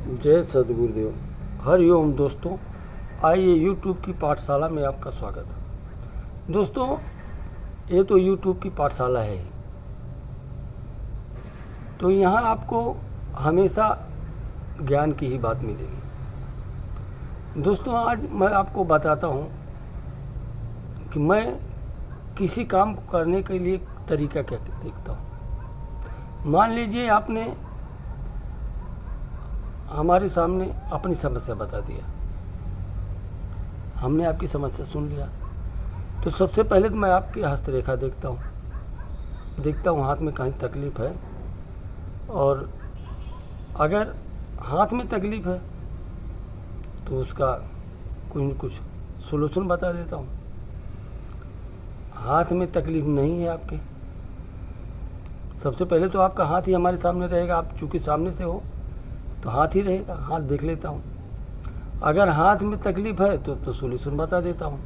जय सद्गुरुदेव। हरिओम दोस्तों, आइए यूट्यूब की पाठशाला में आपका स्वागत है। दोस्तों, ये तो यूट्यूब की पाठशाला है ही, तो यहाँ आपको हमेशा ज्ञान की ही बात मिलेगी। दोस्तों, आज मैं आपको बताता हूँ कि मैं किसी काम को करने के लिए तरीका क्या देखता हूँ। मान लीजिए आपने हमारे सामने अपनी समस्या बता दिया, हमने आपकी समस्या सुन लिया, तो सबसे पहले तो मैं आपकी हस्तरेखा देखता हूँ हाथ में कहीं तकलीफ़ है, और अगर हाथ में तकलीफ़ है तो उसका कुछ न कुछ सोल्यूशन बता देता हूँ। हाथ में तकलीफ़ नहीं है आपके, सबसे पहले तो आपका हाथ ही हमारे सामने रहेगा। आप चूँकि सामने से हो तो हाथ ही रहेगा, हाथ देख लेता हूँ। अगर हाथ में तकलीफ़ है तो सोल्यूशन बता देता हूँ।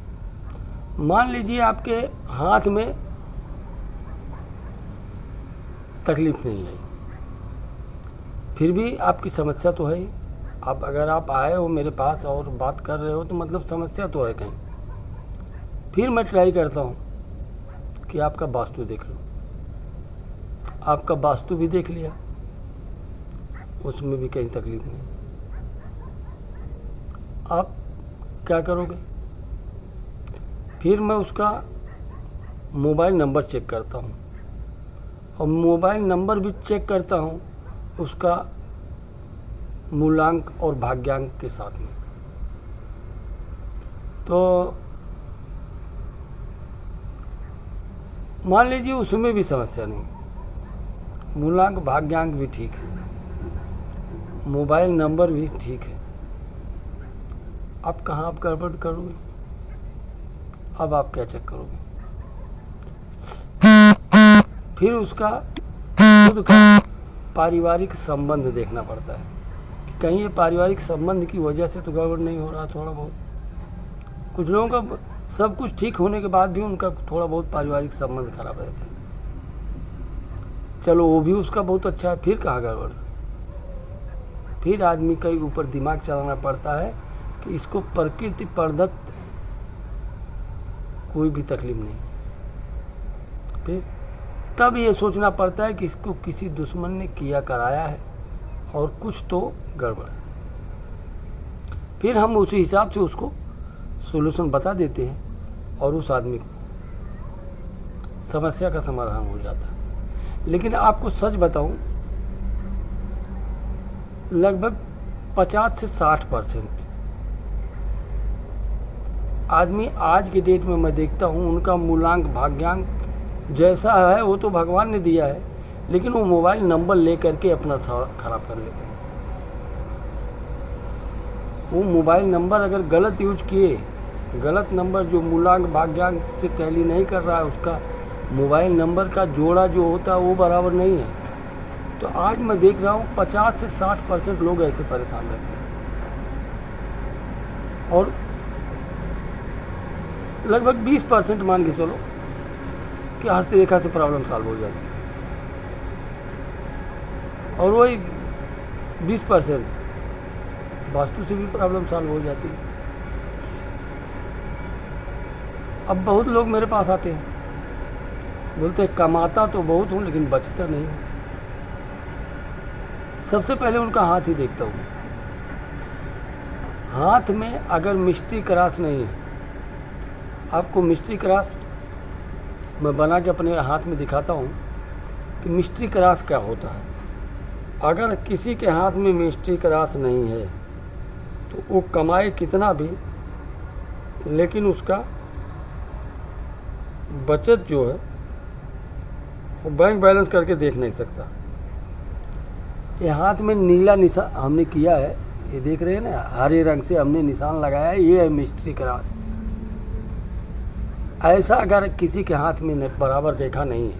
मान लीजिए आपके हाथ में तकलीफ़ नहीं है, फिर भी आपकी समस्या तो है ही। अगर आप आए हो मेरे पास और बात कर रहे हो तो मतलब समस्या तो है कहीं। फिर मैं ट्राई करता हूँ कि आपका वास्तु देख लो। आपका वास्तु भी देख लिया, उसमें भी कहीं तकलीफ नहीं। आप क्या करोगे? फिर मैं उसका मोबाइल नंबर चेक करता हूँ, और मोबाइल नंबर भी चेक करता हूँ उसका मूलांक और भाग्यांक के साथ में। तो मान लीजिए उसमें भी समस्या नहीं, मूलांक भाग्यांक भी ठीक है, मोबाइल नंबर भी ठीक है। अब कहाँ आप गड़बड़ करोगे? अब आप क्या चेक करोगे? फिर उसका खुद का पारिवारिक संबंध देखना पड़ता है कि कहीं ये पारिवारिक संबंध की वजह से तो गड़बड़ नहीं हो रहा। थोड़ा बहुत कुछ लोगों का सब कुछ ठीक होने के बाद भी उनका थोड़ा बहुत पारिवारिक संबंध खराब रहता है। चलो वो भी उसका बहुत अच्छा है, फिर कहाँ गड़बड़? फिर आदमी के ऊपर दिमाग चलाना पड़ता है कि इसको प्रकृति प्रदत्त कोई भी तकलीफ नहीं। फिर तब ये सोचना पड़ता है कि इसको किसी दुश्मन ने किया कराया है और कुछ तो गड़बड़ है। फिर हम उसी हिसाब से उसको सोल्यूशन बता देते हैं और उस आदमी को समस्या का समाधान हो जाता है। लेकिन आपको सच बताऊं, लगभग 50 से 60% आदमी आज के डेट में मैं देखता हूँ उनका मूलांक भाग्यांक जैसा है वो तो भगवान ने दिया है, लेकिन वो मोबाइल नंबर ले करके अपना खराब कर लेते हैं। वो मोबाइल नंबर अगर गलत यूज किए, गलत नंबर जो मूलांक भाग्यांक से टैली नहीं कर रहा है, उसका मोबाइल नंबर का जोड़ा जो होता है वो बराबर नहीं है, तो आज मैं देख रहा हूँ 50 से 60% लोग ऐसे परेशान रहते हैं। और लगभग 20% मान के चलो कि हस्तरेखा से प्रॉब्लम सॉल्व हो जाती है, और वही 20% वास्तु से भी प्रॉब्लम सॉल्व हो जाती है। अब बहुत लोग मेरे पास आते हैं, बोलते हैं कमाता तो बहुत हूँ लेकिन बचता नहीं है। सबसे पहले उनका हाथ ही देखता हूँ। हाथ में अगर मिस्ट्री क्रॉस नहीं है, आपको मिस्ट्री क्रॉस मैं बना के अपने हाथ में दिखाता हूँ कि मिस्ट्री क्रॉस क्या होता है। अगर किसी के हाथ में मिस्ट्री क्रॉस नहीं है तो वो कमाए कितना भी, लेकिन उसका बचत जो है वो बैंक बैलेंस करके देख नहीं सकता। ये हाथ में नीला निशान हमने किया है, ये देख रहे हैं ना, हरे रंग से हमने निशान लगाया है, ये है मिस्ट्री क्रॉस। ऐसा अगर किसी के हाथ में बराबर रेखा नहीं है,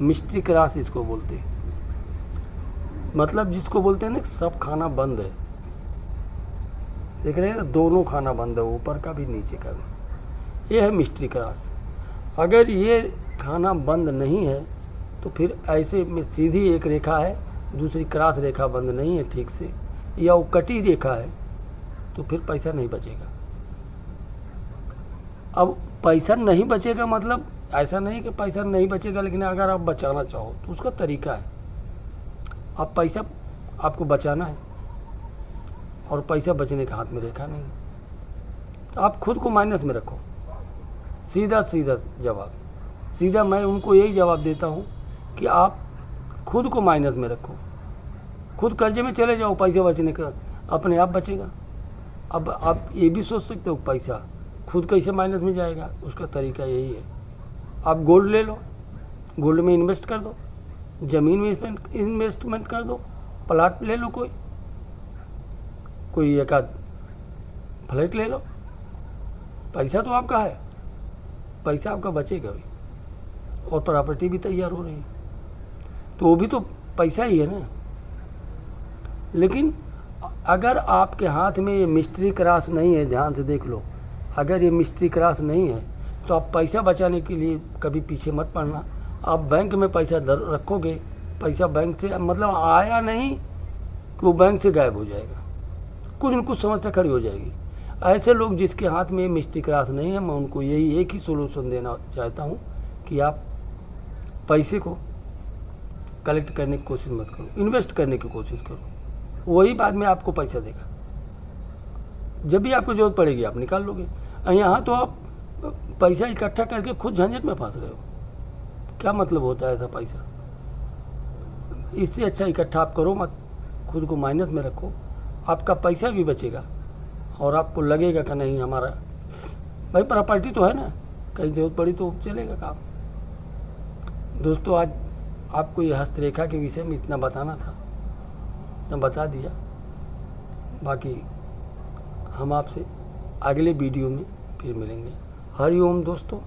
मिस्ट्री क्रॉस इसको बोलते हैं। मतलब जिसको बोलते हैं ना सब खाना बंद है, देख रहे हैं ना, दोनों खाना बंद है, ऊपर का भी नीचे का भी। ये है मिस्ट्री क्रॉस। अगर ये खाना बंद नहीं है तो फिर ऐसे में सीधी एक रेखा है, दूसरी क्रॉस रेखा बंद नहीं है ठीक से, या वो कटी रेखा है तो फिर पैसा नहीं बचेगा। अब पैसा नहीं बचेगा मतलब ऐसा नहीं कि पैसा नहीं बचेगा, लेकिन अगर आप बचाना चाहो तो उसका तरीका है। अब पैसा आपको बचाना है और पैसा बचने के हाथ में रेखा नहीं, तो आप खुद को माइनस में रखो। सीधा सीधा जवाब, सीधा मैं उनको यही जवाब देता हूँ कि आप खुद को माइनस में रखो, खुद कर्जे में चले जाओ, पैसा बचने का अपने आप बचेगा। अब आप ये भी सोच सकते हो पैसा खुद कैसे माइनस में जाएगा, उसका तरीका यही है। आप गोल्ड ले लो, गोल्ड में इन्वेस्ट कर दो, ज़मीन में इन्वेस्टमेंट कर दो, प्लाट ले लो, कोई एक आध फ्लैट ले लो, पैसा तो आपका है, पैसा आपका बचेगा भी, और प्रॉपर्टी भी तैयार हो रही है, तो वो भी तो पैसा ही है ना। लेकिन अगर आपके हाथ में ये मिस्ट्री क्रॉस नहीं है, ध्यान से देख लो, अगर ये मिस्ट्री क्रॉस नहीं है तो आप पैसा बचाने के लिए कभी पीछे मत पड़ना। आप बैंक में पैसा रखोगे, पैसा बैंक से मतलब आया नहीं कि वो बैंक से गायब हो जाएगा, कुछ न कुछ समस्या खड़ी हो जाएगी। ऐसे लोग जिसके हाथ में मिस्ट्री क्रॉस नहीं है, मैं उनको यही एक ही सोल्यूशन देना चाहता हूँ कि आप पैसे को कलेक्ट करने की कोशिश मत करो, इन्वेस्ट करने की कोशिश करो, वही बाद में आपको पैसा देगा। जब भी आपको जरूरत पड़ेगी आप निकाल लोगे। यहाँ तो आप पैसा इकट्ठा करके खुद झंझट में फंस रहे हो, क्या मतलब होता है ऐसा पैसा? इससे अच्छा इकट्ठा आप करो मत, खुद को माइनस में रखो, आपका पैसा भी बचेगा और आपको लगेगा कि नहीं हमारा भाई प्रॉपर्टी तो है ना, कहीं जरूरत पड़ी तो चलेगा काम। दोस्तों, आज आपको ये हस्तरेखा के विषय में इतना बताना था, मैं बता दिया। बाकी हम आपसे अगले वीडियो में फिर मिलेंगे। हरि ओम दोस्तों।